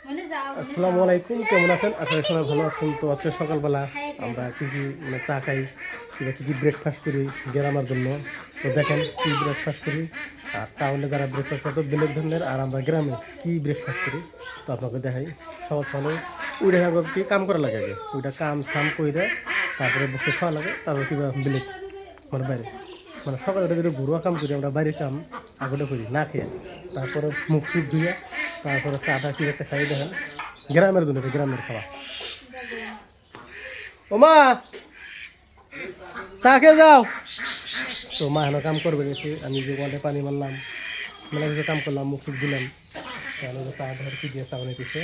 আসসালামু আলাইকুম, কেমন আছেন? আশা করি সবাই ভালো আছেন। তো আজকে সকালবেলা আমরা কী কী চা খাই, কী কী ব্রেকফাস্ট করি গ্রামের জন্য। তো দেখেন কী ব্রেকফাস্ট করি, আর টাউনে যারা ব্রেকফাস্ট করে তো বেলেগ ধরনের, আর আমরা গ্রামে কী ব্রেকফাস্ট করি তো আপনাকে দেখাই। সকাল সকালে উঠে কি কাম করা লাগে, আগে ওইটা কাম সাম করে তারপরে বসে খাওয়া লাগে, তারপরে কীভাবে বেলেগ মানে বাইরে মানে সকালে ওটা যদি ঘুরোয়া কাম করি, আমরা বাইরের কাম আগোটা করি না খেয়ে, তারপরে মুখ চুখ ধুয়ে তারপরে চাটা কি একটা খাই। দেখেন গ্রামের জন্য, গ্রামের খাওয়া। ও মা, চা খেয়ে যাও। তো মা হেন কাম করবে গেছে, আমি যে ওয়ালে পানি মারলাম, মেলা কিছু কাম করলাম, মুখ চুখ দিলাম, তাহলে চা ধর কি দিয়ে চা বানাইতেছে।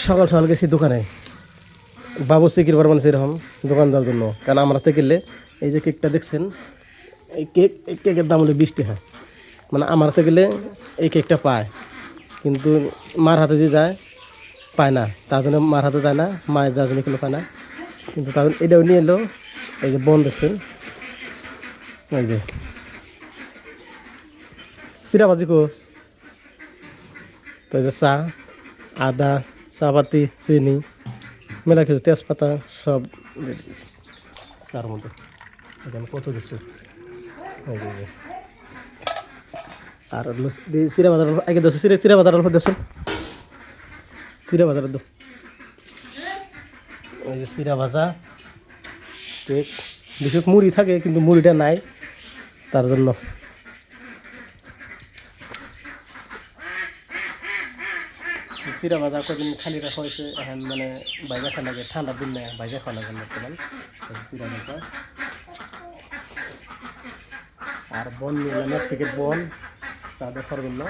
সকাল সকাল গেছি দোকানে, বাবু সিকির বার বানিয়েছে এরকম দোকান দেওয়ার জন্য। কারণ আমরা তো গেলে এই যে কেকটা দেখছেন, এই কেকের দাম হলো 20 টাকা। মানে আমার হাতে গেলে এই কেকটা পায়, কিন্তু মার হাতে যে যায় পায় না, তার জন্য মার হাতে যায় না, মায়ের যার জন্য কিলো পায় না। কিন্তু তার এটাও নিয়ে এলো, এই যে বন দেখছেন, এই যে চিরা ভাজি কো, তো এই যে চা, আদা, চাপাতি, চিনি, মেলা কিছু, তেজপাতা সব চার মধ্যে এখানে কত কিছু। আর চিরা বাজার আগে দশ চিরা বাজার অল্প দর্শন, চিরা বাজার দো, এই যে চিরা ভাজা কেক। বিশেষ মুড়ি থাকে কিন্তু মুড়িটা নাই, তার জন্য চিরা ভাজা কদিন খালি রাখা হয়েছে। এখন মানে বাইরে খাওয়া লাগে, ঠান্ডার দিন নেই, বাইরে খাওয়া লাগে বর্তমান চিরা ভাজা। আর বন নিয়ে এলাম 1 প্যাকেট বন চা দেখার জন্য।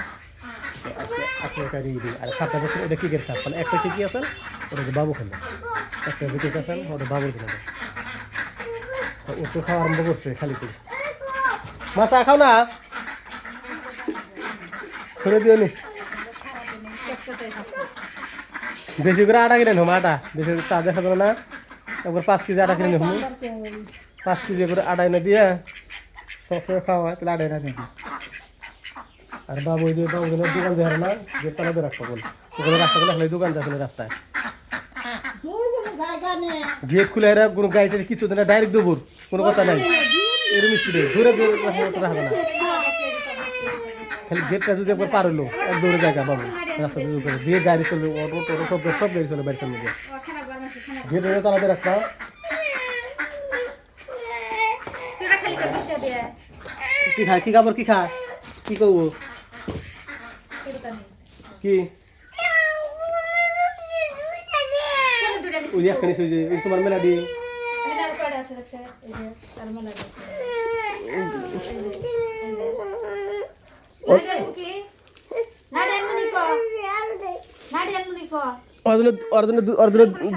আজকে আজকে দিয়ে দিই। আর খাপটা দেখুন, এটা কেকের খাপ, মানে একটা কেকই আছেন, ওটা যে বাবু খেলে, একটা যে কেক আছেন ওটা বাবুর খেলে। ও তো খাওয়া আরম্ভ করছে খালি কেক। মা চা খাও না, করে দিও নি। বেশি করে আটা কিনে নেব, আটা বেশি করে চা দেখা যাবে না। একবার 5 কেজি আটা কিনে নেব, 5 কেজি করে আটা এনে দিয়ে সবসময় খাওয়া হয়, তাহলে আটা এনে দিই। আর বাবু ওই যে বাবুদের দোকান দেওয়ার না, যে তালাতে রাখতে বল, ওখানে রাস্তা খুলে রাখলে দোকান যাবে রাস্তায় গেট খুলে এরা কোনো গাড়িটার কিছু না, ডাইরেক্ট দৌড়, কোনো কথা নাই। এরকম স্পিডে দূরে দূরে রাখবে না, খালি গেটটা যদি একবার পার হলো এক দৌড়ে জায়গা বাবু রাস্তা দিয়ে গাড়ি চলে, অটো টোটো সব সব গাড়ি চলে বাড়ির সামনে দিয়ে। গেট তালাতে রাখবা। কি খায়, কি খাবার, কি খায়, কি করবো, কি ওই একখানি যে তোমার মেলা দিয়ে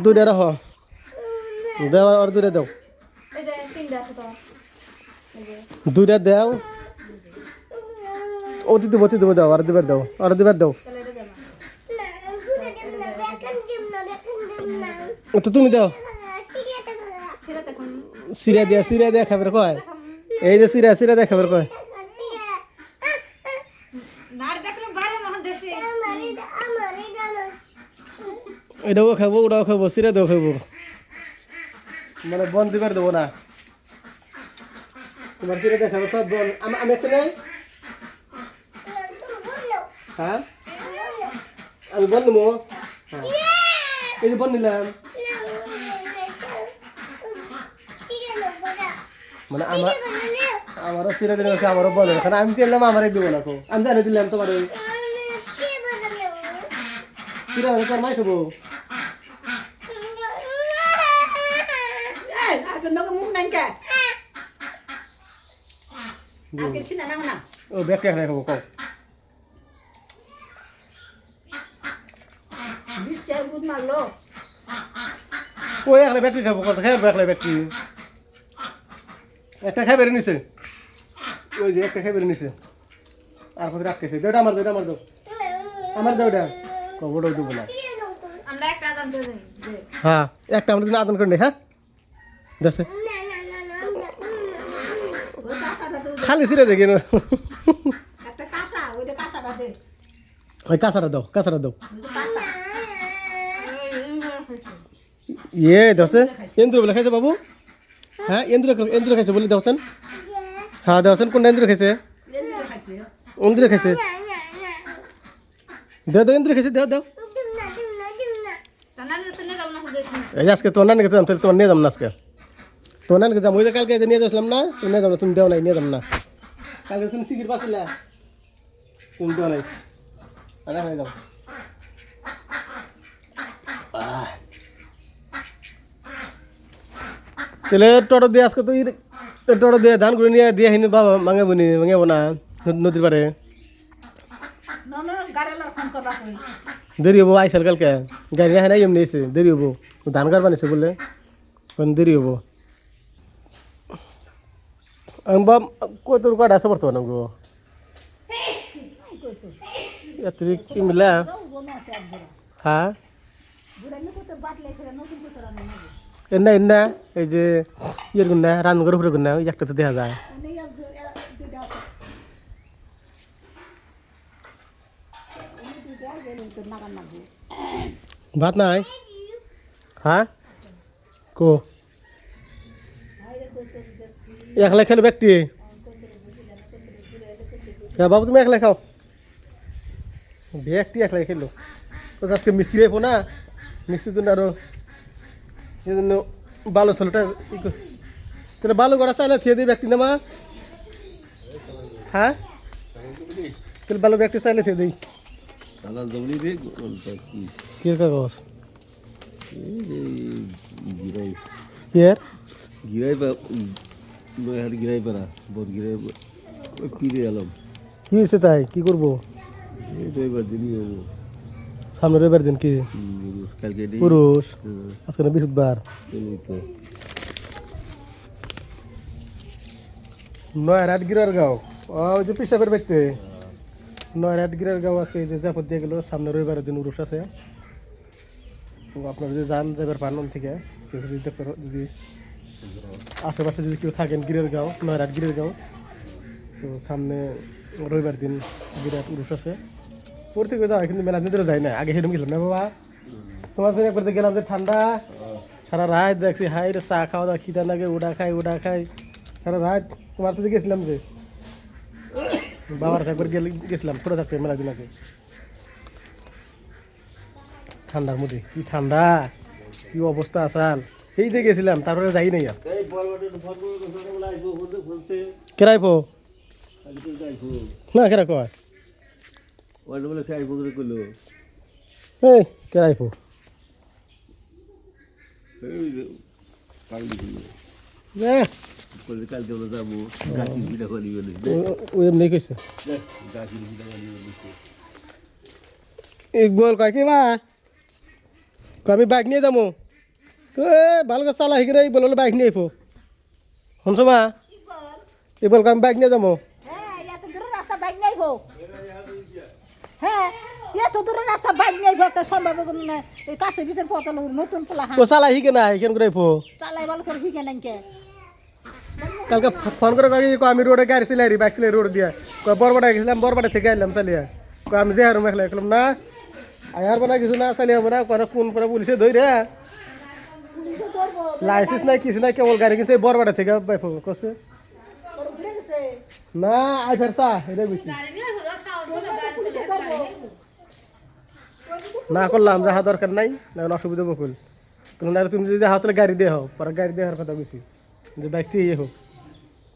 দুইটা রাখ দেও, আর দুইটা দাও, দুইটা দাও, অতি দেবো, অতি দেবো, দাও আর দুবার দাও, আর দুবার দাও। ও তো তুমি দাও, সিরা দিয়া খাবার কয়, এই যে সিরা দিয়া খাবার কয়। এটাও খাবো, ওটাও খাবো, সিরা দেও খাবো, মানে বন দিবার দেবো না। তোমার সিরা দিয়া খাবো সব বন, আমি একটা নেই। হ্যাঁ আমি বল নেবো, হ্যাঁ এই যে বল নিলাম, মানে আমারও সিরা দিলে আমারও বলে, কারণ আমি দিলাম আমারই দেবো না, আমি জানি দিলাম তোমার সিরা তোর মাই খাবো। ও ব্যাগটা এখানে খাবো, কও ওই এখানে ব্যাটারি খাবো, কত খাই একলা ব্যাটারি একটা খাই বেড়ে নিছে, ওই যে একটা খাই বেড়ে নিছে, আর কোথায় রাখতেছে, দেওটা আমার দাও, আমার দাও, আমার দাওটা কবটাও দেবো না। হ্যাঁ একটা আমাদের জন্য আদান করে নে, হ্যাঁ দেশে খালি ছিঁড়ে দেখি ওই কাঁচাটা দাও ইয়ে দশে এন্দুর বলে খাইছে বাবু হ্যাঁ এন্দুর খাইছে বলে দেওছেন হ্যাঁ দেওছেন কোনটা এন্দুর খাইছে এন্দুর খাইছে দাও এন্দুর খাইছে দাও এই আজকে তোমার নানিকে যাম তাহলে তোমার নিয়ে যাম না আজকে তোমার নানিকে যাম ওই যে কালকে নিয়ে যাচ্ছিলাম না তুমি নিয়ে যাও না তুমি দেও নাই নিয়ে যাম না কালকে তুমি সিকির পাচ্ছিলা তুমি দেও নাই আরে হয়ে যাও তাহলে টোটো দিয়ে আজকে তো টোটো দিয়ে ধান করে নিয়ে দিয়ে হিনি বাবা মাঙাবো না নদীর পারে দেরি হবো আইসাল কালকে গাড়ি না নাই এমনি এসে দেরি হবো ধান কার বানিয়েছে বলে দেরি হবো কত কটা আছে বর্তমান গো কি মিলা হ্যাঁ এন্না এই যে ইয়ের গুন্না রানগর উপরে গুন্না ওই একটা তো দেখা যায় ভাত নাই হ্যাঁ কো একলা খেলো ব্যক্তি বাবু তুমি একলা খাও ব্যক্তি একলাই খেলো তো আজকে মিস্ত্রি আইবো না মিস্ত্রি তো আরো এই জন্য বালু ছোলোটা তাহলে বালু গড়া চাইলে থিয়ে দিই ব্যক্তি নামা হ্যাঁ তাহলে বালু ব্যক্তি চাইলে থিয়ে দিই কি কাগজ ইয়ার কি হয়েছে তাই কি করবো সামনে রবিবার দিন কি পুরুষ আজকে না বৃহস্পতিবার নয়রাট গিরার গাঁও ওই যে পিসাবের ব্যক্তি নয়রাট গিরার গাঁও আজকে এই যে জাফর দিয়ে গেল সামনে রবিবারের দিন উরুষ আছে তো আপনারা যদি যান যাবার পান থেকে কেউ যদি আশেপাশে যদি কেউ থাকেন গিরের গাঁও নয়রাট গিরের গাঁও তো সামনে রবিবার দিন বিরাট উরুষ আছে পর থেকে যাওয়া কিন্তু মেলা দিন যায় না আগে সেরকম গেলাম না বাবা তোমার দিন একবার গেলাম যে ঠান্ডা সারা রাত দেখছি হাই রে চা খাওয়া দাওয়া খিদা লাগে ওটা খাই সারা রাত তোমার তো গেছিলাম যে বাবার একবার গেছিলাম ছোটো থাকতে মেলা দিন আগে ঠান্ডার মধ্যে কি ঠান্ডা কি অবস্থা আসাল এই যে গেছিলাম তারপরে যাই নাই আর কেরাইবো না কেরা কয় এই কেরাইবো এমনি কইছে ইকবল কয় কি মা আমি বাইক নিয়ে যাবো ভালো করে চালা শিখে নাই বলে বাইক নিয়ে আইবো শুনছো মা এই বল আমি বাইক নিয়ে যাবো চালা শিখে নাই কেন করে কালকে ফোন করে আমি রোডে গাড়ি চালাই বাইক চালাই রোড দিয়ে বরবাটা গেছিলাম বরবাটা থেকে আইলাম চালিয়া আমি যে আর মেখলা গেলাম না আর বলা কিছু না চালিয়ে না কোন পরে পুলিশে ধরে লাইসেন্স নাই কিছু নাই কেবল গাড়ি কিনছে বরবাটা থেকে করছে না আই ফেরছা এটা বেশি না করলাম যাহা দরকার নাই না অসুবিধা বকুল না তুমি যদি হাতলে গাড়ি দিয়ে হোক পরে গাড়ি দেওয়ার কথা বেশি যে বাইকতে ইয়ে হোক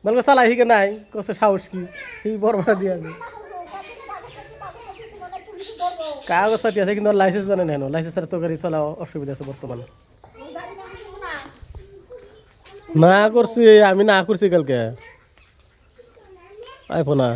বলবো চালাই শিখে নাই কষ্ট সাহস কি এই বরবাটা দিয়ে আমি কাগজ পাতি আছে কিন্তু লাইসেন্স বানায় না লাইসেন্স তো গাড়ি চলা অসুবিধা আছে বর্তমানে না করছি আমি না করছি কালকে আইফোন না